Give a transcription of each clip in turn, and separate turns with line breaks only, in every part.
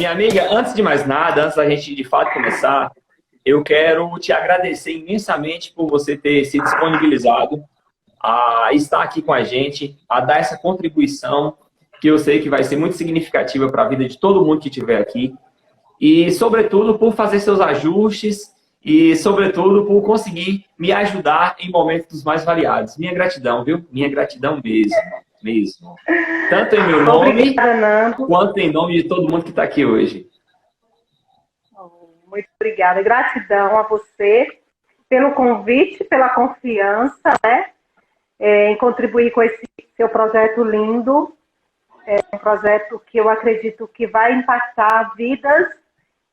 Minha amiga, antes de mais nada, antes da gente de fato começar, eu quero te agradecer imensamente por você ter se disponibilizado a estar aqui com a gente, a dar essa contribuição que eu sei que vai ser muito significativa para a vida de todo mundo que estiver aqui. E, sobretudo, por fazer seus ajustes e, sobretudo, por conseguir me ajudar em momentos mais variados. Minha gratidão, viu? Minha gratidão mesmo, mesmo. Tanto em meu nome,
Obrigada, Nando.
quanto em nome de todo mundo que está aqui hoje.
Muito obrigada. Gratidão a você pelo convite, pela confiança, né? Em contribuir com esse seu projeto lindo. É um projeto que eu acredito que vai impactar vidas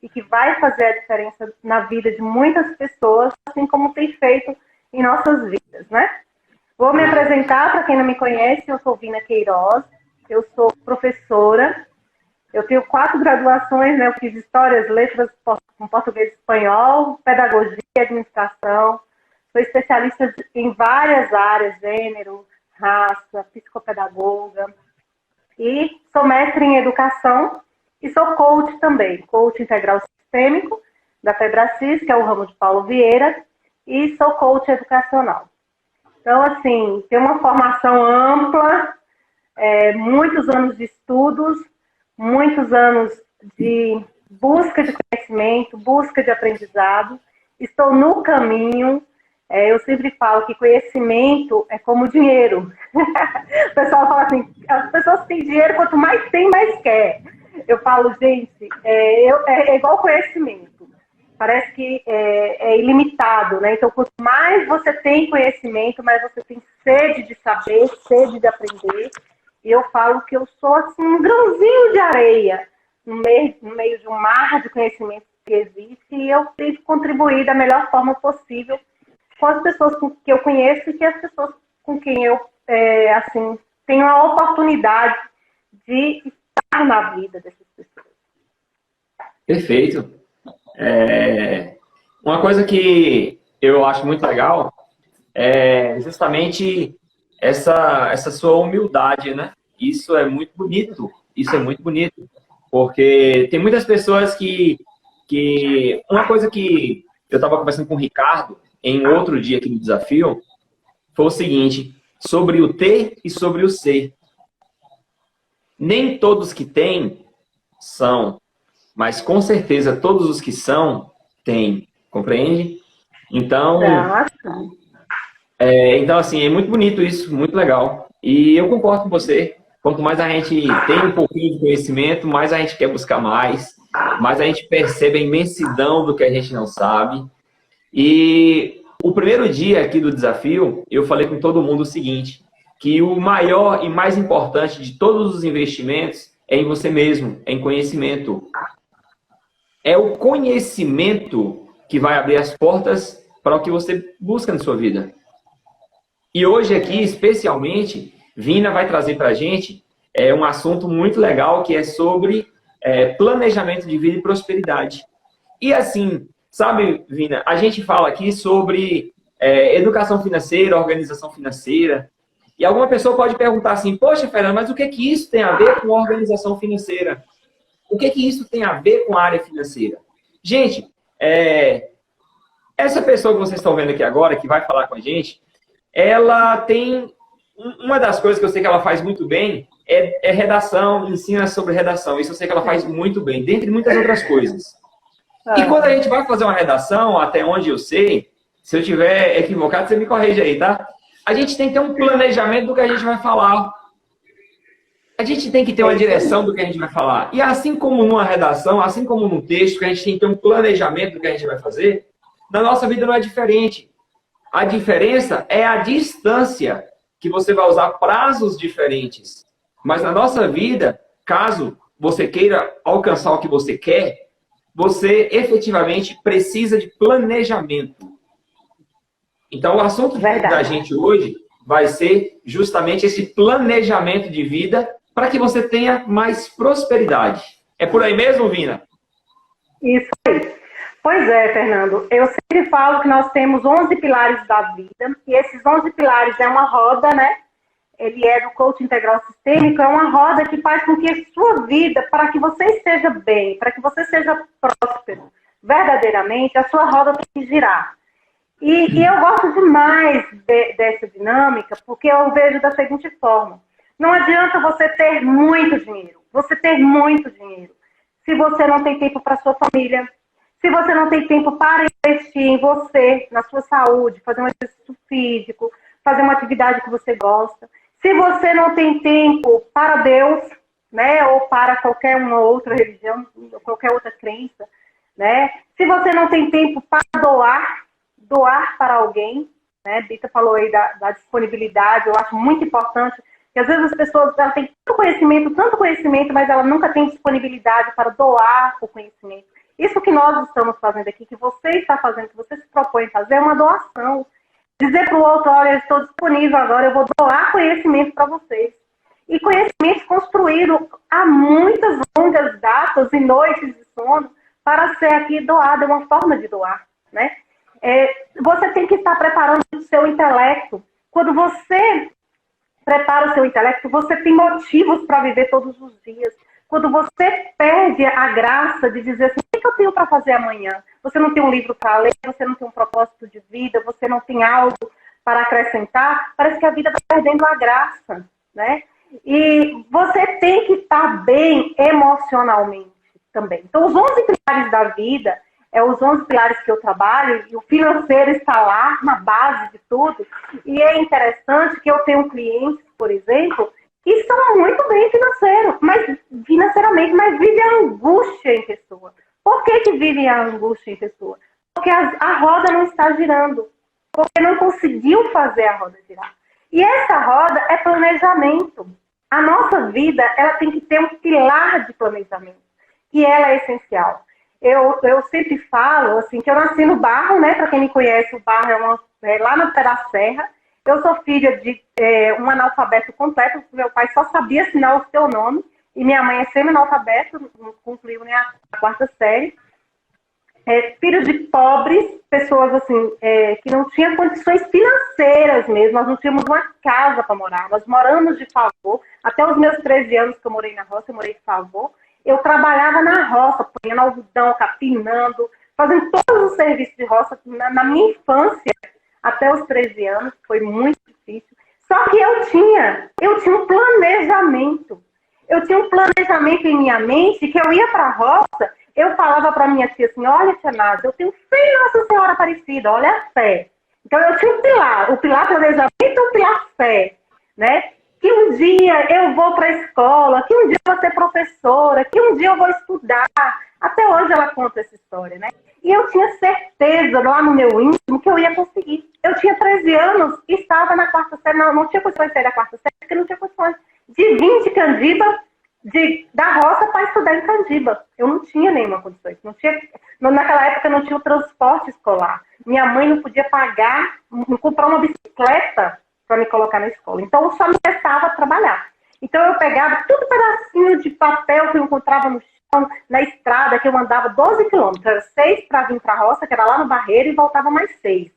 e que vai fazer a diferença na vida de muitas pessoas, assim como tem feito em nossas vidas, né? Vou me apresentar, para quem não me conhece, eu sou Vina Queiroz, eu sou professora, eu tenho 4 graduações, né? Eu fiz Histórias, Letras com Português e Espanhol, Pedagogia e Administração, sou especialista em várias áreas, gênero, raça, psicopedagoga, e sou mestre em Educação e sou coach também, coach integral sistêmico da Febracis, que é o ramo de Paulo Vieira, e sou coach educacional. Então, assim, tem uma formação ampla, muitos anos de estudos, muitos anos de busca de conhecimento, busca de aprendizado. Estou no caminho. Eu sempre falo que conhecimento é como dinheiro. O pessoal fala assim, as pessoas têm dinheiro, quanto mais tem, mais quer. Eu falo, gente, é igual conhecimento. Parece que é ilimitado, né? Então, quanto mais você tem conhecimento, mais você tem sede de saber, sede de aprender. E eu falo que eu sou assim, um grãozinho de areia no meio de um mar de conhecimento que existe, e eu tenho que contribuir da melhor forma possível com as pessoas que eu conheço e que as pessoas com quem eu assim, tenho a oportunidade de estar na vida dessas pessoas.
Perfeito. Uma coisa que eu acho muito legal é justamente essa sua humildade, né? Isso é muito bonito. Isso é muito bonito. Porque tem muitas pessoas que... Uma coisa que eu estava conversando com o Ricardo em outro dia aqui no desafio foi o seguinte, sobre o ter e sobre o ser. Nem todos que têm são, mas com certeza todos os que são, têm. Compreende? Então, então, assim, é muito bonito isso, muito legal. E eu concordo com você. Quanto mais a gente tem um pouquinho de conhecimento, mais a gente quer buscar mais a gente percebe a imensidão do que a gente não sabe. E o primeiro dia aqui do desafio, eu falei com todo mundo o seguinte, que o maior e mais importante de todos os investimentos é em você mesmo, é em conhecimento. É o conhecimento que vai abrir as portas para o que você busca na sua vida. E hoje aqui, especialmente, Vina vai trazer para a gente um assunto muito legal, que é sobre planejamento de vida e prosperidade. E assim, sabe, Vina, a gente fala aqui sobre educação financeira, organização financeira, e alguma pessoa pode perguntar assim, poxa, Fernando, mas o que que isso tem a ver com organização financeira? O que que isso tem a ver com a área financeira? Gente, essa pessoa que vocês estão vendo aqui agora, que vai falar com a gente, ela tem... Uma das coisas que eu sei que ela faz muito bem é redação, ensina sobre redação. Isso eu sei que ela faz muito bem, dentre muitas outras coisas. E quando a gente vai fazer uma redação, até onde eu sei, se eu estiver equivocado, você me corrige aí, tá? A gente tem que ter um planejamento do que a gente vai falar. A gente tem que ter uma direção do que a gente vai falar. E assim como numa redação, assim como num texto, que a gente tem que ter um planejamento do que a gente vai fazer, na nossa vida não é diferente. A diferença é a distância, que você vai usar prazos diferentes. Mas na nossa vida, caso você queira alcançar o que você quer, você efetivamente precisa de planejamento. Então, o assunto da gente hoje vai ser justamente esse planejamento de vida para que você tenha mais prosperidade. É por aí mesmo, Vina?
Isso aí. Pois é, Fernando. Eu sempre falo que nós temos 11 pilares da vida, e esses 11 pilares é uma roda, né? ele é do coaching integral sistêmico, é uma roda que faz com que a sua vida, para que você esteja bem, para que você seja próspero, verdadeiramente, a sua roda tem que girar. E eu gosto demais dessa dinâmica, porque eu vejo da seguinte forma. Não adianta você ter muito dinheiro, se você não tem tempo para sua família, se você não tem tempo para investir em você, na sua saúde, fazer um exercício físico, fazer uma atividade que você gosta, se você não tem tempo para Deus, né, ou para qualquer uma outra religião, qualquer outra crença, né, se você não tem tempo para doar para alguém, né, Bita falou aí da disponibilidade, eu acho muito importante, que às vezes as pessoas elas têm tanto conhecimento, mas ela nunca tem disponibilidade para doar o conhecimento. Isso que nós estamos fazendo aqui, que você está fazendo, que você se propõe a fazer, é uma doação. Dizer para o outro, olha, eu estou disponível agora, eu vou doar conhecimento para vocês. E conhecimento construído há muitas longas datas e noites de sono para ser aqui doado, é uma forma de doar, né? Você tem que estar preparando o seu intelecto. Quando você prepara o seu intelecto, você tem motivos para viver todos os dias. Quando você perde a graça de dizer assim, o que eu tenho para fazer amanhã? Você não tem um livro para ler, você não tem um propósito de vida, você não tem algo para acrescentar, parece que a vida vai perdendo a graça, né? E você tem que estar bem emocionalmente também. Então, os 11 pilares da vida, os 11 pilares que eu trabalho, e o financeiro está lá, na base de tudo. E é interessante que eu tenho clientes, por exemplo, que são muito bem financeiramente, mas vivem a angústia em pessoa. Por que vivem a angústia em pessoa? Porque a roda não está girando. Porque não conseguiu fazer a roda girar. E essa roda é planejamento. A nossa vida, ela tem que ter um pilar de planejamento, que ela é essencial. Eu sempre falo, assim, que eu nasci no Barro, né? Para quem me conhece, o Barro é lá na pé da serra. Eu sou filha de um analfabeto completo, meu pai só sabia assinar o seu nome, e minha mãe é semi-analfabeta, concluiu nem a 4ª série. Filho de pobres, pessoas assim, que não tinham condições financeiras mesmo, nós não tínhamos uma casa para morar, nós moramos de favor, até os meus 13 anos que eu morei na roça, eu morei de favor, eu trabalhava na roça, ponhando algodão, capinando, fazendo todos os serviços de roça na minha infância, até os 13 anos, foi muito difícil, só que eu tinha um planejamento, em minha mente, que eu ia para a roça, eu falava para minha tia assim, olha, tia Nádia, eu tenho fé em Nossa Senhora Aparecida, olha a fé. Então eu tinha o pilar planejamento e o pilar fé, né? Que um dia eu vou para a escola, que um dia eu vou ser professora, que um dia eu vou estudar. Até hoje ela conta essa história, né? E eu tinha certeza lá no meu íntimo que eu ia conseguir. Eu tinha 13 anos e estava na 4ª série, não tinha condições de sair da 4ª série, porque não tinha condições de vir de Candiba, da roça para estudar em Candiba. Eu não tinha nenhuma condição. Naquela época não tinha o transporte escolar. Minha mãe não podia pagar, não comprar uma bicicleta para me colocar na escola. Então, só me restava trabalhar. Então, eu pegava todo pedacinho de papel que eu encontrava no chão, na estrada, que eu andava 12 quilômetros. Era 6 para vir para a roça, que era lá no Barreiro, e voltava mais 6.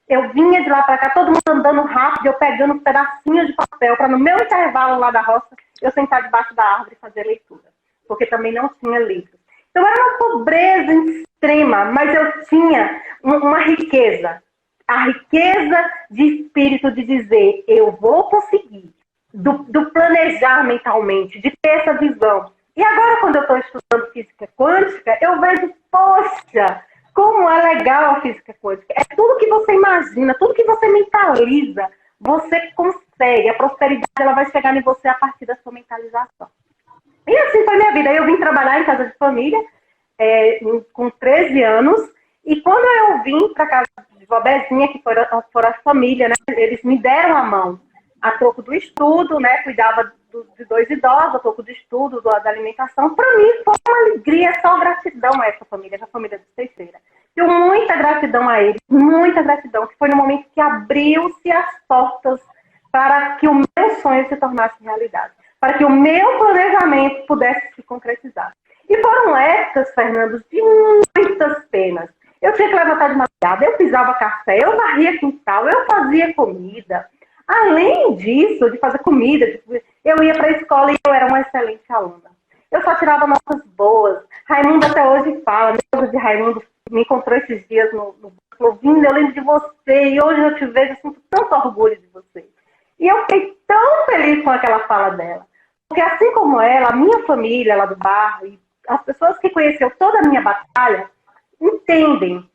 Eu vinha de lá para cá, todo mundo andando rápido, eu pegando um pedacinho de papel para no meu intervalo lá da roça, eu sentar debaixo da árvore e fazer leitura. Porque também não tinha livros. Então era uma pobreza extrema, mas eu tinha uma riqueza. A riqueza de espírito de dizer, eu vou conseguir. Do planejar mentalmente, de ter essa visão. E agora, quando eu estou estudando física quântica, eu vejo, poxa, como é legal a física quântica. É tudo que você imagina, tudo que você mentaliza, você consegue. A prosperidade ela vai chegar em você a partir da sua mentalização. E assim foi minha vida. Eu vim trabalhar em casa de família com 13 anos. E quando eu vim para casa de Bobezinha, que foram a família, né, eles me deram a mão a troco do estudo, né, cuidava de 2 idosos, a troco do estudo, da alimentação. Para mim foi uma alegria, só gratidão a essa família do Teixeira. Tenho muita gratidão a eles, muita gratidão, que foi no momento que abriu-se as portas para que o meu sonho se tornasse realidade, para que o meu planejamento pudesse se concretizar. E foram épocas, Fernando, de muitas penas. Eu tinha que levantar de madrugada, eu pisava café, eu varria quintal, eu fazia comida. Além disso, de fazer comida, eu ia para a escola e eu era uma excelente aluna. Eu só tirava notas boas. Raimundo até hoje fala, meu de Raimundo me encontrou esses dias no falou, Vinda, eu lembro de você, e hoje eu te vejo, eu sinto tanto orgulho de você. E eu fiquei tão feliz com aquela fala dela. Porque assim como ela, a minha família lá do bairro, e as pessoas que conheceu toda a minha batalha, entendem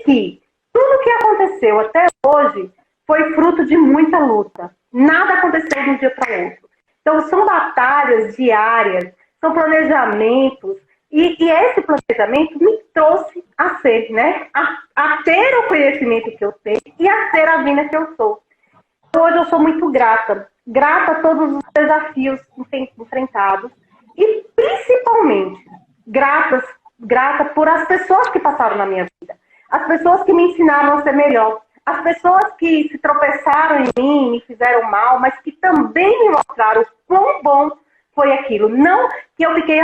que tudo que aconteceu até hoje foi fruto de muita luta. Nada aconteceu de um dia para o outro. Então, são batalhas diárias, são planejamentos, e esse planejamento me trouxe a ser, né? A ter o conhecimento que eu tenho e a ser a Vina que eu sou. Hoje eu sou muito grata a todos os desafios enfrentados e, principalmente, grata por as pessoas que passaram na minha vida, as pessoas que me ensinaram a ser melhor, as pessoas que se tropeçaram em mim, me fizeram mal, mas que também me mostraram o quão bom foi aquilo. Não que eu fiquei,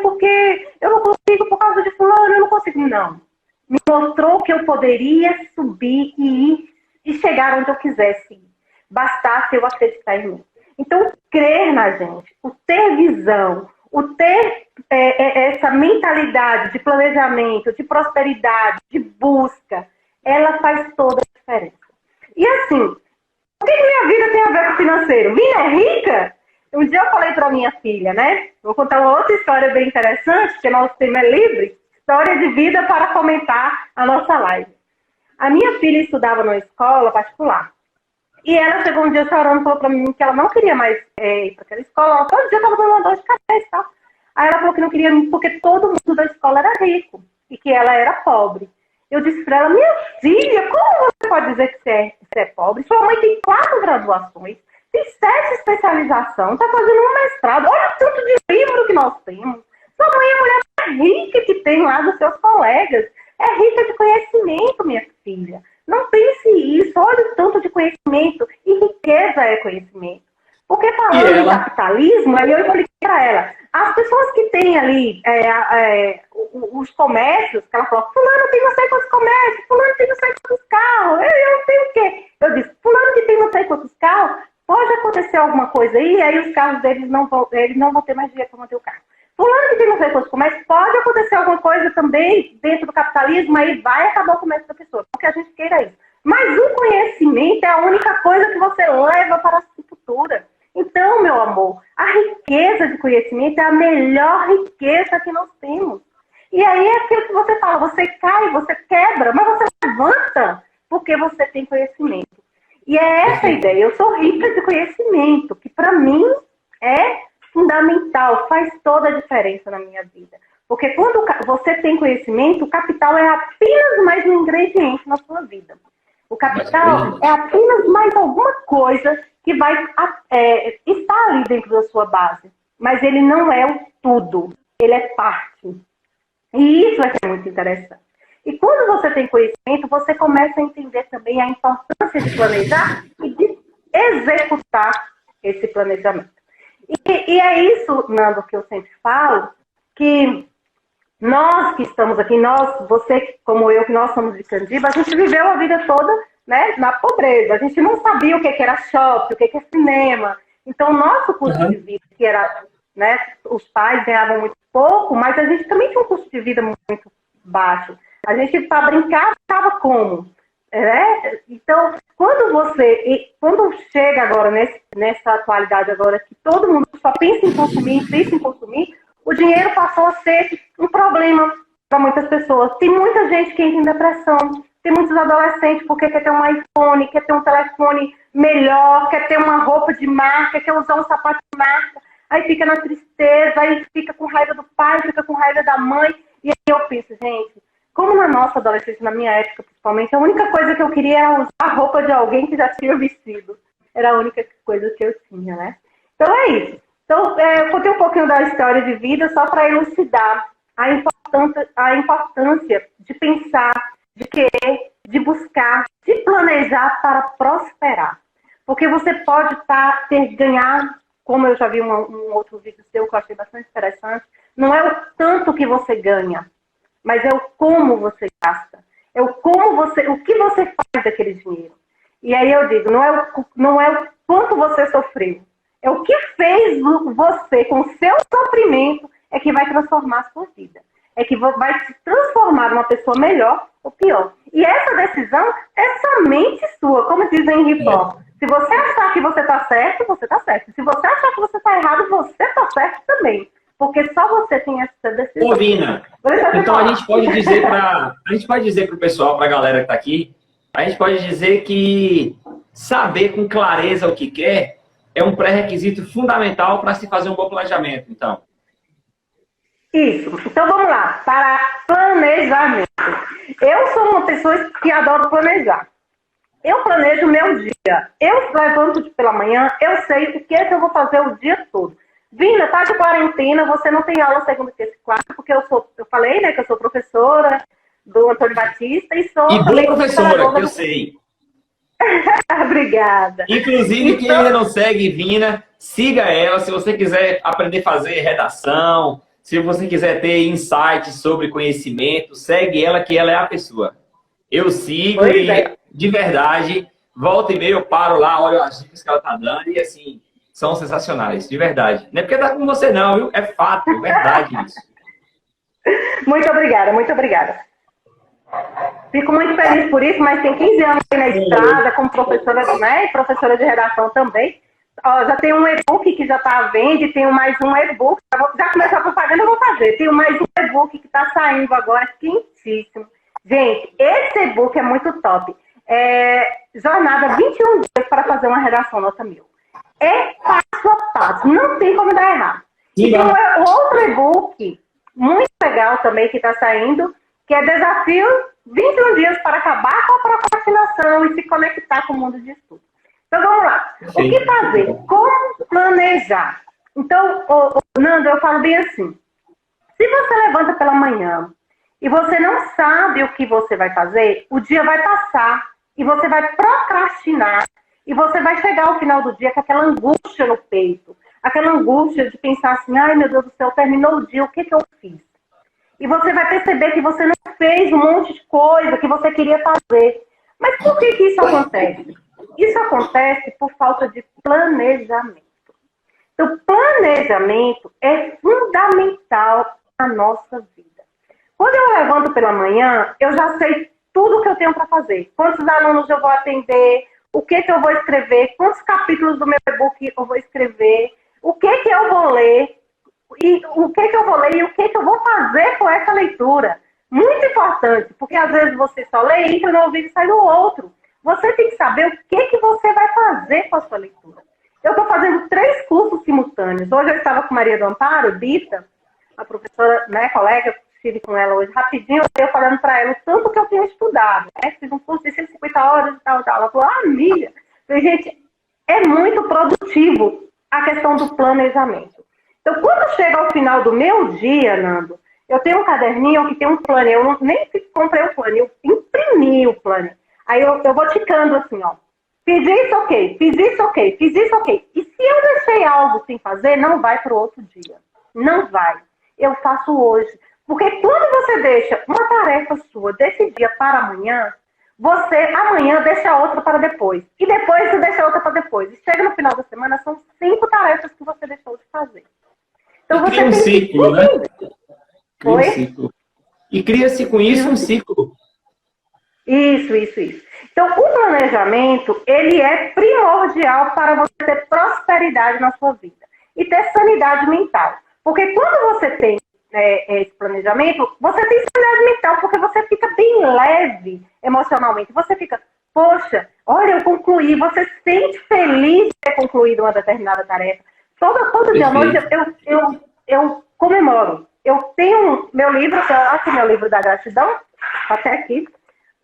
porque eu não consigo por causa de fulano, eu não consigo. Não. Me mostrou que eu poderia subir e ir e chegar onde eu quisesse ir. Bastasse eu acreditar em mim. Então, crer na gente, o ter visão, o ter essa mentalidade de planejamento, de prosperidade, de busca, ela faz toda a diferença. E assim, o que minha vida tem a ver com financeiro? Minha é rica? Um dia eu falei para minha filha, né? Vou contar uma outra história bem interessante, porque nosso tema é livre, história de vida para comentar a nossa live. A minha filha estudava numa escola particular. E ela chegou um dia chorando e falou para mim que ela não queria mais ir para aquela escola. Ela, todo dia estava dando uma dor de cabeça e tal. Aí ela falou que não queria porque todo mundo da escola era rico e que ela era pobre. Eu disse para ela, minha filha, como você pode dizer que você é pobre? Sua mãe tem 4 graduações, tem 7 especializações, está fazendo um mestrado. Olha o tanto de livro que nós temos. Sua mãe é a mulher mais rica que tem lá dos seus colegas. É rica de conhecimento, minha filha. Não pense isso. Olha o tanto de conhecimento. E riqueza é conhecimento. Porque falando em capitalismo, aí eu expliquei para ela. As pessoas que têm ali os comércios, que ela falou, fulano tem não sei quantos comércios, fulano tem não sei quantos carros, eu não tenho o quê? Eu disse, fulano que tem não sei quantos carros, pode acontecer alguma coisa aí os carros deles eles não vão ter mais dinheiro para manter o carro. Fulano que tem não sei quantos comércios, pode acontecer alguma coisa também dentro do capitalismo, aí vai acabar o comércio da pessoa, porque a gente queira isso. Mas o conhecimento é a única coisa que você leva para a futura. Então, meu amor, a riqueza de conhecimento é a melhor riqueza que nós temos. E aí é aquilo que você fala, você cai, você quebra, mas você levanta porque você tem conhecimento. E é essa a ideia, eu sou rica de conhecimento, que para mim é fundamental, faz toda a diferença na minha vida. Porque quando você tem conhecimento, o capital é apenas mais um ingrediente na sua vida. O capital é apenas mais alguma coisa que vai estar ali dentro da sua base. Mas ele não é o tudo, ele é parte. E isso vai ser muito interessante. E quando você tem conhecimento, você começa a entender também a importância de planejar e de executar esse planejamento. E é isso, Nando, que eu sempre falo, que nós que estamos aqui, você como eu, que nós somos de Candiba, a gente viveu a vida toda, né, na pobreza. A gente não sabia o que era shopping, o que é cinema. Então, o nosso custo de vida, que era, né, os pais ganhavam muito pouco, mas a gente também tinha um custo de vida muito baixo. A gente, para brincar, estava como? Então, quando chega agora nessa atualidade agora que todo mundo só pensa em consumir, o dinheiro passou a ser um problema para muitas pessoas. Tem muita gente que entra em depressão, tem muitos adolescentes porque quer ter um iPhone, quer ter um telefone melhor, quer ter uma roupa de marca, quer usar um sapato de marca, aí fica na tristeza, aí fica com raiva do pai, fica com raiva da mãe, e aí eu penso, gente, como na nossa adolescência, na minha época principalmente, a única coisa que eu queria era usar a roupa de alguém que já tinha vestido. Era a única coisa que eu tinha, né? Então é isso. Então, eu contei um pouquinho da história de vida só para elucidar a importância de pensar, de querer, de buscar, de planejar para prosperar. Porque você pode ganhar, como eu já vi um outro vídeo seu que eu achei bastante interessante, não é o tanto que você ganha, mas é o como você gasta. É o que você faz daquele dinheiro. E aí eu digo, não é o quanto você sofreu, é o que fez você com o seu sofrimento é que vai transformar a sua vida. É que vai se transformar numa pessoa melhor ou pior. E essa decisão é somente sua, como diz Henry Ford. Se você achar que você está certo, você está certo. Se você achar que você está errado, você está certo também. Porque só você tem essa decisão.
Ô, Vina, então a gente pode dizer para o pessoal, para a galera que está aqui, a gente pode dizer que saber com clareza o que quer é um pré-requisito fundamental para se fazer um bom planejamento, então.
Isso. Então vamos lá, para planejamento. Eu sou uma pessoa que adoro planejar. Eu planejo o meu dia. Eu levanto pela manhã, eu sei o que é que eu vou fazer o dia todo. Vina, tá de quarentena, você não tem aula segunda, terça e quarta, porque eu falei, né, que eu sou professora do Antônio Batista e sou...
E boa professora, que eu sei.
Obrigada.
Inclusive, quem ainda não segue Vina, siga ela. Se você quiser aprender a fazer redação, se você quiser ter insights sobre conhecimento, segue ela, que ela é a pessoa. Eu sigo de verdade, volta e meia eu paro lá, olho as dicas que ela tá dando e assim, são sensacionais, de verdade. Não é porque tá com você não, viu? É fato, é verdade isso.
Muito obrigada, muito obrigada. Fico muito feliz por isso, mas tem 15 anos aí na estrada, como professora, né, professora de redação também. Ó, já tem um e-book que já está à venda e tenho mais um e-book. Já começou a propaganda, eu vou fazer. Tenho mais um e-book que está saindo agora, quentíssimo. Gente, esse e-book é muito top. Jornada 21 dias para fazer uma redação nota 1000. É passo a passo, não tem como dar errado. E tem outro e-book muito legal também que está saindo, que é Desafio 21 dias para acabar com a procrastinação e se conectar com o mundo de estudo. Então, vamos lá. O que fazer? Como planejar? Então, Nando, eu falo bem assim. Se você levanta pela manhã e você não sabe o que você vai fazer, o dia vai passar e você vai procrastinar e você vai chegar ao final do dia com aquela angústia no peito, aquela angústia de pensar assim, ai meu Deus do céu, terminou o dia, o que eu fiz? E você vai perceber que você não fez um monte de coisa que você queria fazer. Mas por que isso acontece? Isso acontece por falta de planejamento. Então, planejamento é fundamental na nossa vida. Quando eu levanto pela manhã, eu já sei tudo o que eu tenho para fazer. Quantos alunos eu vou atender, o que eu vou escrever, quantos capítulos do meu e-book eu vou escrever, o que eu vou ler, e o que eu vou ler e o que eu vou fazer com essa leitura. Muito importante, porque às vezes você só lê, entra no ouvido e sai no outro. Você tem que saber o que você vai fazer com a sua leitura. Eu estou fazendo 3 cursos simultâneos. Hoje eu estava com Maria do Amparo, Bita, a professora, né, colega, estive com ela hoje rapidinho, eu falando para ela o tanto que eu tenho estudado. Né? Fiz um curso de 150 horas e tal. Ela falou, amiga, gente, é muito produtivo a questão do planejamento. Então, quando chega ao final do meu dia, Nando, eu tenho um caderninho que tem um plano. Eu nem comprei o plano, eu imprimi o plano. Aí eu vou ticando assim, ó. Fiz isso, ok. Fiz isso, ok. Fiz isso, ok. E se eu deixei algo sem fazer, não vai para o outro dia. Não vai. Eu faço hoje. Porque quando você deixa uma tarefa sua desse dia para amanhã, você amanhã deixa outra para depois. E depois você deixa outra para depois. E chega no final da semana, são 5 tarefas que você deixou de fazer. Então você
cria um ciclo, né? Cria um
Oi?
ciclo. E cria-se com isso um ciclo.
Isso. Então, o planejamento, ele é primordial para você ter prosperidade na sua vida e ter sanidade mental. Porque quando você tem esse planejamento, você tem sanidade mental, porque você fica bem leve emocionalmente. Você fica, poxa, olha, eu concluí. Você se sente feliz de ter concluído uma determinada tarefa. Todo dia à noite eu comemoro. Eu tenho meu livro, que é aqui meu livro da gratidão, até aqui.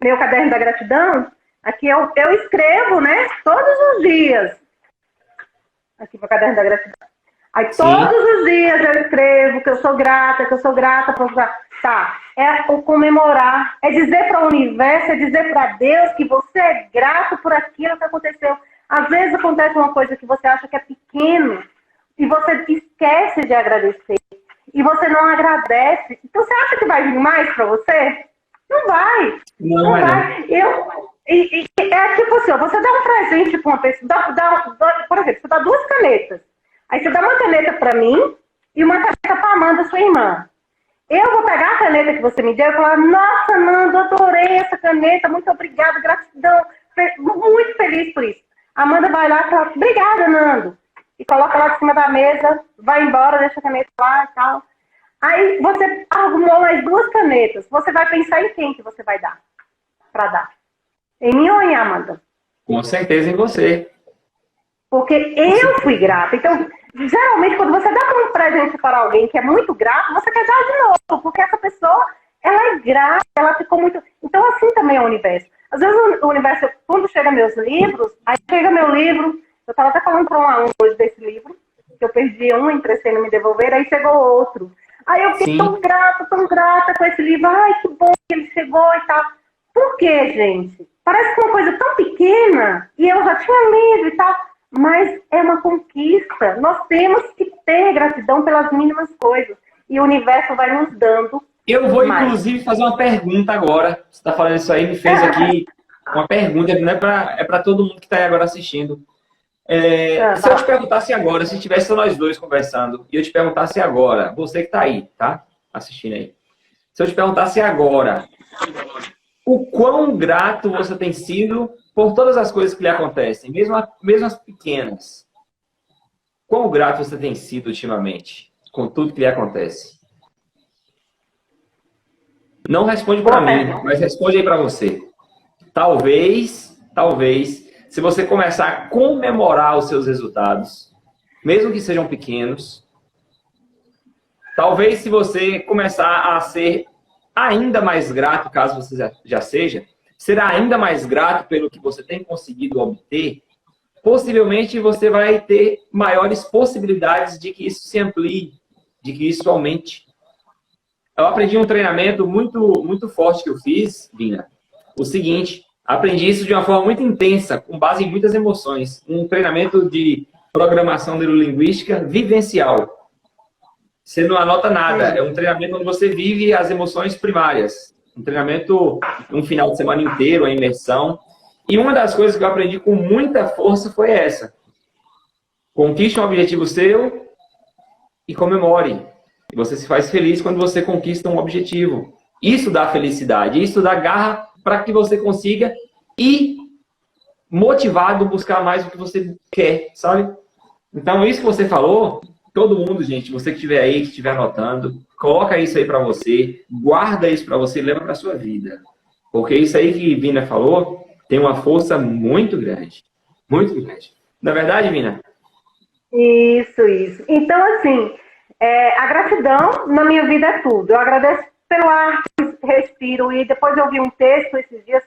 Meu caderno da gratidão, aqui eu escrevo, né, todos os dias. Aqui meu caderno da gratidão. Aí todos os dias eu escrevo que eu sou grata, por... Tá, é o comemorar, é dizer para o universo, é dizer para Deus que você é grato por aquilo que aconteceu. Às vezes acontece uma coisa que você acha que é pequeno e você esquece de agradecer. E você não agradece. Então você acha que vai vir mais para você? Não vai. Não vai. É tipo assim, ó, você dá um presente para uma pessoa, por exemplo, você dá 2 canetas. Aí você dá uma caneta para mim e uma caneta para Amanda, sua irmã. Eu vou pegar a caneta que você me deu e falar, nossa, Nando, adorei essa caneta, muito obrigada, gratidão, muito feliz por isso. A Amanda vai lá e fala, obrigada, Nando. E coloca lá de cima da mesa, vai embora, deixa a caneta lá e tal. Aí você arrumou mais 2 canetas. Você vai pensar em quem que você vai dar? Para dar. Em mim ou em Amanda?
Com certeza em você.
Porque eu fui grata. Então, geralmente, quando você dá um presente para alguém que é muito grato, você quer dar de novo. Porque essa pessoa, ela é grata, ela ficou muito... Então, assim também é o universo. Às vezes, o universo, quando chega meus livros, aí chega meu livro... Eu estava até falando para um aluno hoje desse livro, que eu perdi um, emprestei, não me devolver, aí chegou outro. Aí eu fiquei tão grata com esse livro. Ai, que bom que ele chegou e tal. Por quê, gente? Parece que uma coisa tão pequena, e eu já tinha lido e tal, mas é uma conquista. Nós temos que ter gratidão pelas mínimas coisas. E o universo vai nos dando.
Eu vou, inclusive, fazer uma pergunta agora. Você está falando isso aí, me fez aqui uma pergunta, não é para todo mundo que está aí agora assistindo. Se eu te perguntasse agora, se tivesse só nós dois conversando, e eu te perguntasse agora, você que está aí, tá? Assistindo aí. Se eu te perguntasse agora, o quão grato você tem sido por todas as coisas que lhe acontecem, mesmo as pequenas. Quão grato você tem sido ultimamente com tudo que lhe acontece? Não responde para mim, mas responde aí para você. Talvez, se você começar a comemorar os seus resultados, mesmo que sejam pequenos, talvez se você começar a ser ainda mais grato, caso você já seja, será ainda mais grato pelo que você tem conseguido obter, possivelmente você vai ter maiores possibilidades de que isso se amplie, de que isso aumente. Eu aprendi um treinamento muito forte que eu fiz, Vina, o seguinte... Aprendi isso de uma forma muito intensa, com base em muitas emoções. Um treinamento de programação neurolinguística vivencial. Você não anota nada. É um treinamento onde você vive as emoções primárias. Um treinamento, um final de semana inteiro, a imersão. E uma das coisas que eu aprendi com muita força foi essa. Conquiste um objetivo seu e comemore. Você se faz feliz quando você conquista um objetivo. Isso dá felicidade, isso dá garra para que você consiga ir motivado a buscar mais o que você quer, sabe? Então, isso que você falou, todo mundo, gente, você que estiver aí, que estiver anotando, coloca isso aí para você, guarda isso para você e leva para sua vida. Porque isso aí que Vina falou tem uma força muito grande. Muito grande. Na verdade, Vina?
Isso. Então, assim, a gratidão na minha vida é tudo. Eu agradeço pelo ar que respiro. E depois eu vi um texto esses dias,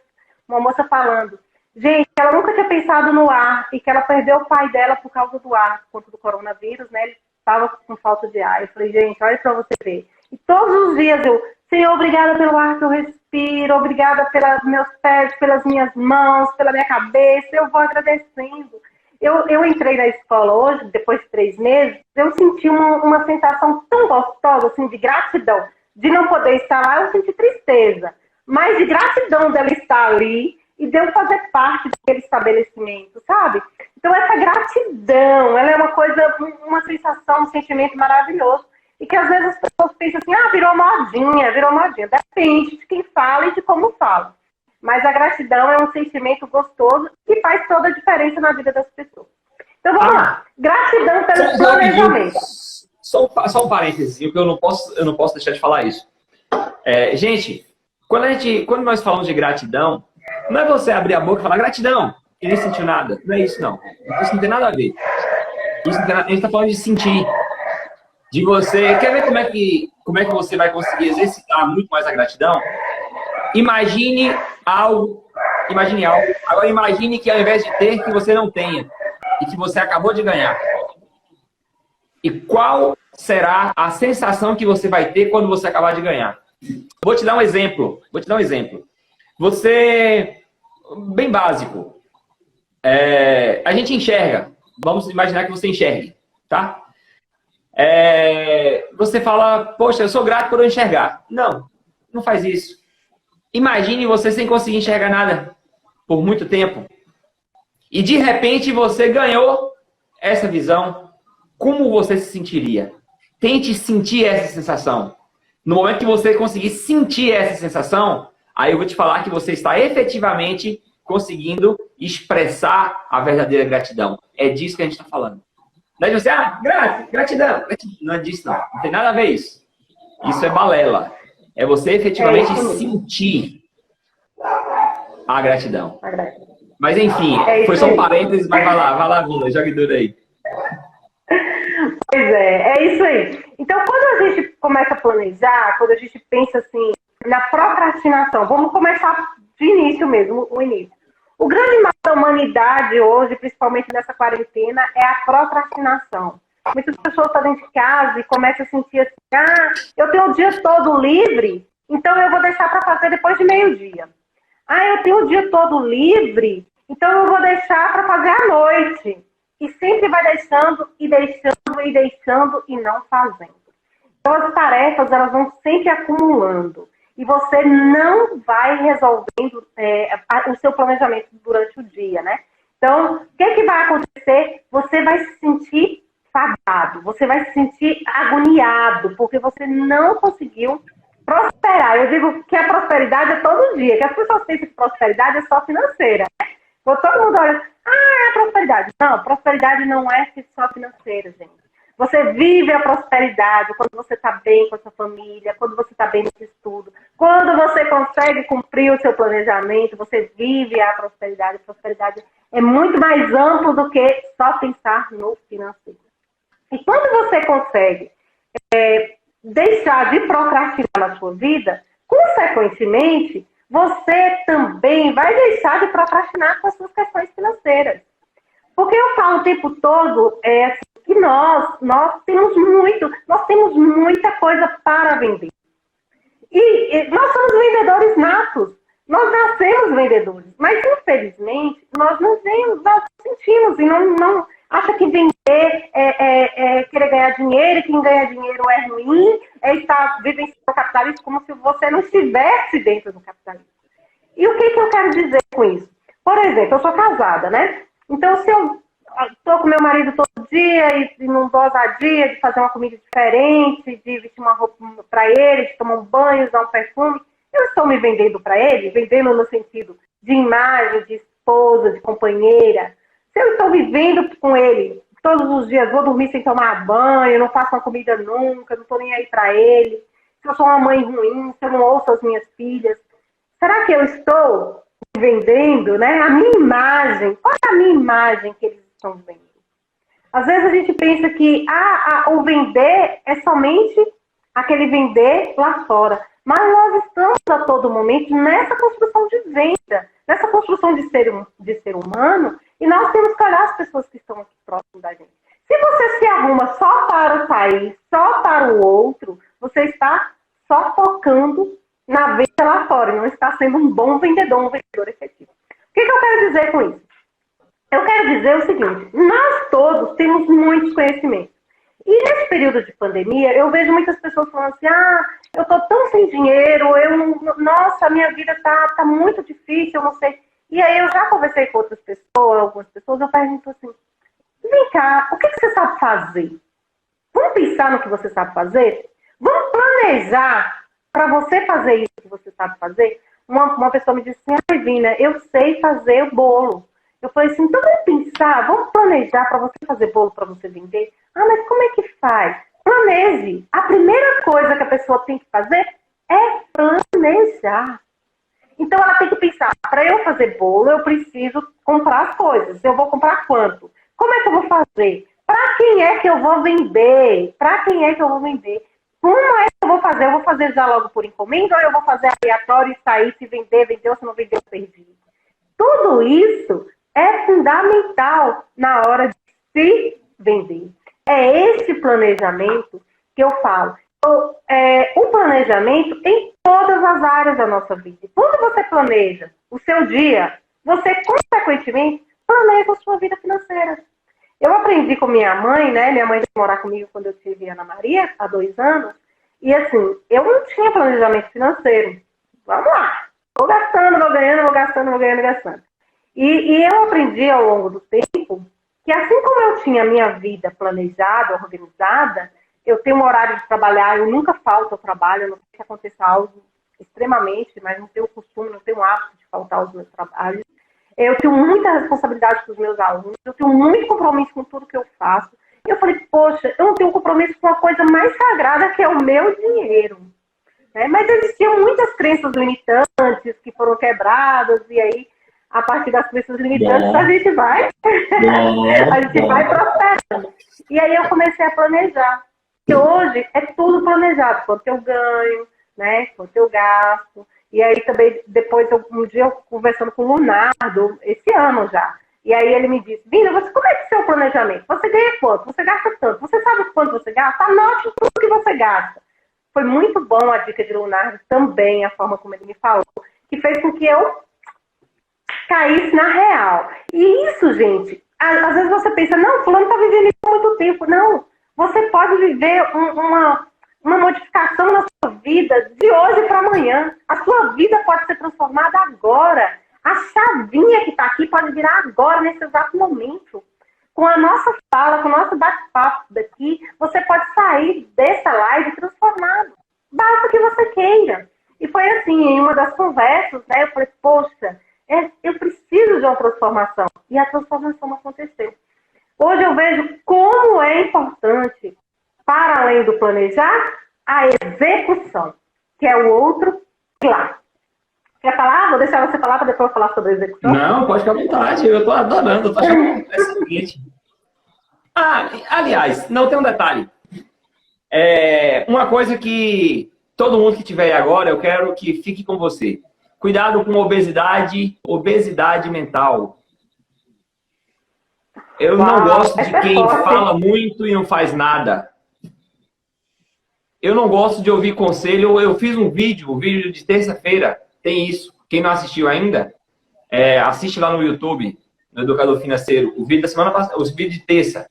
uma moça falando, gente, ela nunca tinha pensado no ar e que ela perdeu o pai dela por causa do ar, por conta do coronavírus, né? Ele estava com falta de ar. Eu falei, gente, olha para você ver. E todos os dias Senhor, obrigada pelo ar que eu respiro, obrigada pelos meus pés, pelas minhas mãos, pela minha cabeça, eu vou agradecendo. Eu entrei na escola hoje, depois de 3 meses, eu senti uma sensação tão gostosa, assim, de gratidão. De não poder estar lá, eu senti tristeza. Mas de gratidão dela estar ali e de eu fazer parte daquele estabelecimento, sabe? Então, essa gratidão, ela é uma coisa, uma sensação, um sentimento maravilhoso. E que às vezes as pessoas pensam assim, virou modinha. Depende de quem fala e de como fala. Mas a gratidão é um sentimento gostoso que faz toda a diferença na vida das pessoas. Então, vamos lá. Gratidão pelo planejamento.
Só um parênteses, porque eu não posso deixar de falar isso. Gente, quando nós falamos de gratidão, não é você abrir a boca e falar gratidão e nem sentir nada. Não é isso, não. Isso não tem nada a ver. A gente está falando de sentir. De você... Quer ver como é que você vai conseguir exercitar muito mais a gratidão? Imagine algo. Agora imagine que ao invés de ter, que você não tenha. E que você acabou de ganhar. E qual será a sensação que você vai ter quando você acabar de ganhar? Vou te dar um exemplo. Você... Bem básico. A gente enxerga. Vamos imaginar que você enxergue. Tá? Você fala, poxa, eu sou grato por eu enxergar. Não faz isso. Imagine você sem conseguir enxergar nada. por muito tempo e de repente você ganhou essa visão, como você se sentiria? Tente sentir essa sensação. No momento que você conseguir sentir essa sensação, aí eu vou te falar que você está efetivamente conseguindo expressar a verdadeira gratidão. É disso que a gente está falando. Daí você, gratidão. Não é disso, não. Não tem nada a ver isso. Isso é balela. É você efetivamente sentir a gratidão. Mas enfim, foi só um parênteses, mas vai lá, Vila, jogue duro aí.
Pois é isso aí. Então, quando a gente começa a planejar, quando a gente pensa assim, na procrastinação, vamos começar de início mesmo, o início. O grande mal da humanidade hoje, principalmente nessa quarentena, é a procrastinação. Muitas pessoas estão dentro de casa e começam a sentir assim, eu tenho o dia todo livre, então eu vou deixar para fazer depois de meio-dia. Eu tenho o dia todo livre, então eu vou deixar para fazer à noite. E sempre vai deixando e não fazendo. Então as tarefas, elas vão sempre acumulando. E você não vai resolvendo o seu planejamento durante o dia, né? Então, o que vai acontecer? Você vai se sentir fadado, você vai se sentir agoniado, porque você não conseguiu prosperar. Eu digo que a prosperidade é todo dia, que as pessoas pensam que prosperidade é só financeira, né? Quando todo mundo olha, é a prosperidade. Não, prosperidade não é só financeira, gente. Você vive a prosperidade quando você está bem com a sua família, quando você está bem no estudo, quando você consegue cumprir o seu planejamento, você vive a prosperidade. A prosperidade é muito mais amplo do que só pensar no financeiro. E quando você consegue deixar de procrastinar na sua vida, consequentemente, você também vai deixar de procrastinar com as suas questões financeiras. Porque eu falo o tempo todo que nós temos muita coisa para vender. E nós somos vendedores natos. Nós nascemos vendedores. Mas, infelizmente, nós sentimos e não acha que vender é querer ganhar dinheiro, e quem ganha dinheiro é ruim, estar vivenciando o capitalismo como se você não estivesse dentro do capitalismo. E o que eu quero dizer com isso? Por exemplo, eu sou casada, né? Então, se eu estou com meu marido todo dia e não dou ousadia de fazer uma comida diferente, de vestir uma roupa para ele, de tomar um banho, usar um perfume, eu estou me vendendo para ele, vendendo no sentido de imagem, de esposa, de companheira. Se eu estou vivendo com ele todos os dias, vou dormir sem tomar banho, não faço uma comida nunca, não estou nem aí para ele, se eu sou uma mãe ruim, se eu não ouço as minhas filhas, será que eu estou vendendo, né? A minha imagem, qual é a minha imagem que eles estão vendo? Às vezes a gente pensa que o vender é somente aquele vender lá fora. Mas nós estamos a todo momento nessa construção de venda, nessa construção de ser humano, e nós temos que olhar as pessoas que estão aqui próximo da gente. Se você se arruma só para sair, só para o outro, você está só focando na venda lá fora, não está sendo um bom vendedor, um vendedor efetivo. O que eu quero dizer com isso? Eu quero dizer o seguinte, nós todos temos muitos conhecimentos. E nesse período de pandemia, eu vejo muitas pessoas falando assim, eu estou tão sem dinheiro, nossa, a minha vida tá muito difícil, eu não sei. E aí eu já conversei com outras pessoas, algumas pessoas, eu pergunto assim, vem cá, o que você sabe fazer? Vamos pensar no que você sabe fazer? Vamos planejar para você fazer isso que você sabe fazer? Uma pessoa me disse assim, Vina, eu sei fazer bolo. Eu falei assim, então vamos pensar, vamos planejar para você fazer bolo para você vender? Mas como é que faz? Planeje. A primeira coisa que a pessoa tem que fazer é planejar. Então ela tem que pensar, para eu fazer bolo, eu preciso comprar as coisas. Eu vou comprar quanto? Como é que eu vou fazer? Para quem é que eu vou vender? Para quem é que eu vou vender? Como é que eu vou fazer? Eu vou fazer já logo por encomenda ou eu vou fazer aleatório e sair, se vender, vendeu, se não vendeu, perdi. Tudo isso é fundamental na hora de se vender. É esse planejamento que eu falo. O planejamento em todas as áreas da nossa vida. Quando você planeja o seu dia, você, consequentemente, planeja a sua vida financeira. Eu aprendi com minha mãe, né? Minha mãe veio morar comigo quando eu tive Ana Maria, há 2 anos. E assim, eu não tinha planejamento financeiro. Vamos lá. Vou gastando, vou ganhando, vou gastando, vou ganhando, vou gastando. E eu aprendi ao longo do tempo que assim como eu tinha a minha vida planejada, organizada, eu tenho um horário de trabalhar, eu nunca falto ao trabalho, a não sei que aconteça algo extremamente, mas não tenho o costume, não tenho o hábito de faltar aos meus trabalhos. Eu tenho muita responsabilidade com os meus alunos, eu tenho muito compromisso com tudo que eu faço. E eu falei, poxa, eu não tenho compromisso com a coisa mais sagrada que é o meu dinheiro. Mas existiam muitas crenças limitantes que foram quebradas, e aí, a partir das crenças limitantes, a gente vai prosperando. E aí eu comecei a planejar. E hoje é tudo planejado, quanto eu ganho, né, quanto eu gasto. E aí também, depois, um dia eu conversando com o Lunardo, esse ano já. E aí ele me disse, Vina, como é que é o seu planejamento? Você ganha quanto? Você gasta tanto? Você sabe quanto você gasta? Anote tudo que você gasta. Foi muito bom a dica de Leonardo também, a forma como ele me falou, que fez com que eu caísse na real. E isso, gente, às vezes você pensa, não, fulano está vivendo isso há muito tempo. Não, você pode viver uma modificação na sua vida de hoje para amanhã. A sua vida pode ser transformada agora. A chavinha que está aqui pode virar agora, nesse exato momento. Com a nossa fala, com o nosso bate-papo daqui, você pode sair dessa live transformado. Basta que você queira. E foi assim, em uma das conversas, né, eu falei, poxa, eu preciso de uma transformação. E a transformação aconteceu. Hoje eu vejo como é importante, para além do planejar, a execução, que é o outro pilar. Quer falar? Vou deixar você falar para depois eu falar sobre a execução.
Não, pode ficar à vontade. Eu estou adorando. Eu tô achando é o seguinte. Aliás, não tem um detalhe. Uma coisa que todo mundo que estiver aí agora, eu quero que fique com você. Cuidado com obesidade mental. Eu não gosto de quem fala muito e não faz nada. Eu não gosto de ouvir conselho. Eu fiz um vídeo de terça-feira. Tem isso. Quem não assistiu ainda, assiste lá no YouTube, no Educador Financeiro, o vídeo da semana passada, os vídeos de terça.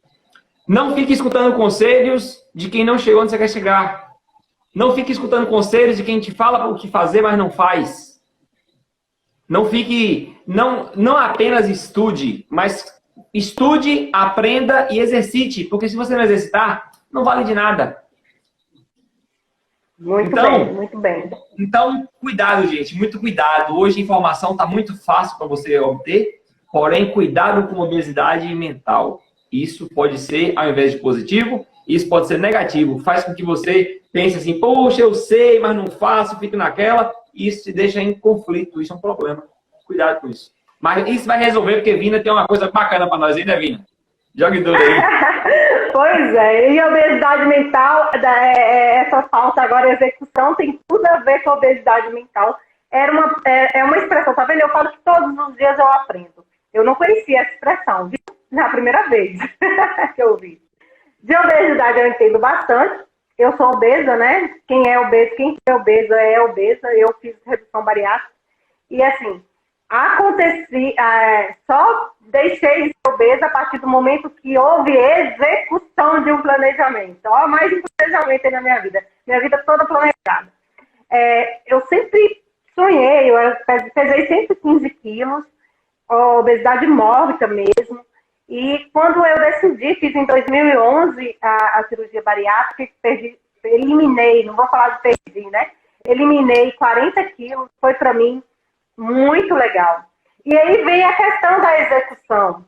Não fique escutando conselhos de quem não chegou onde você quer chegar. Não fique escutando conselhos de quem te fala o que fazer, mas não faz. Não apenas estude, mas estude, aprenda e exercite. Porque se você não exercitar, não vale de nada.
Muito bem, muito bem.
Então, cuidado, gente, muito cuidado. Hoje a informação está muito fácil para você obter, porém, cuidado com obesidade mental. Isso pode ser, ao invés de positivo, isso pode ser negativo. Faz com que você pense assim, poxa, eu sei, mas não faço, fico naquela. Isso te deixa em conflito, isso é um problema. Cuidado com isso. Mas isso vai resolver, porque Vina tem uma coisa bacana para nós, ainda, Vina? Jogue duro aí.
Pois é, e a obesidade mental, essa falta agora de execução tem tudo a ver com a obesidade mental. É uma expressão, tá vendo? Eu falo que todos os dias eu aprendo. Eu não conhecia essa expressão, viu? Na primeira vez que eu ouvi. De obesidade eu entendo bastante. Eu sou obesa, né? Quem é obesa é obesa. Eu fiz redução bariátrica. E assim, só deixei de ser obesa a partir do momento que houve execução de um planejamento. Ó, mais um planejamento aí na minha vida. Minha vida toda planejada. Eu sempre sonhei, eu pesei 115 quilos, obesidade mórbida mesmo. E quando eu decidi, fiz em 2011 a cirurgia bariátrica, eliminei, não vou falar de perdi, né? Eliminei 40 quilos, foi para mim muito legal. E aí vem a questão da execução.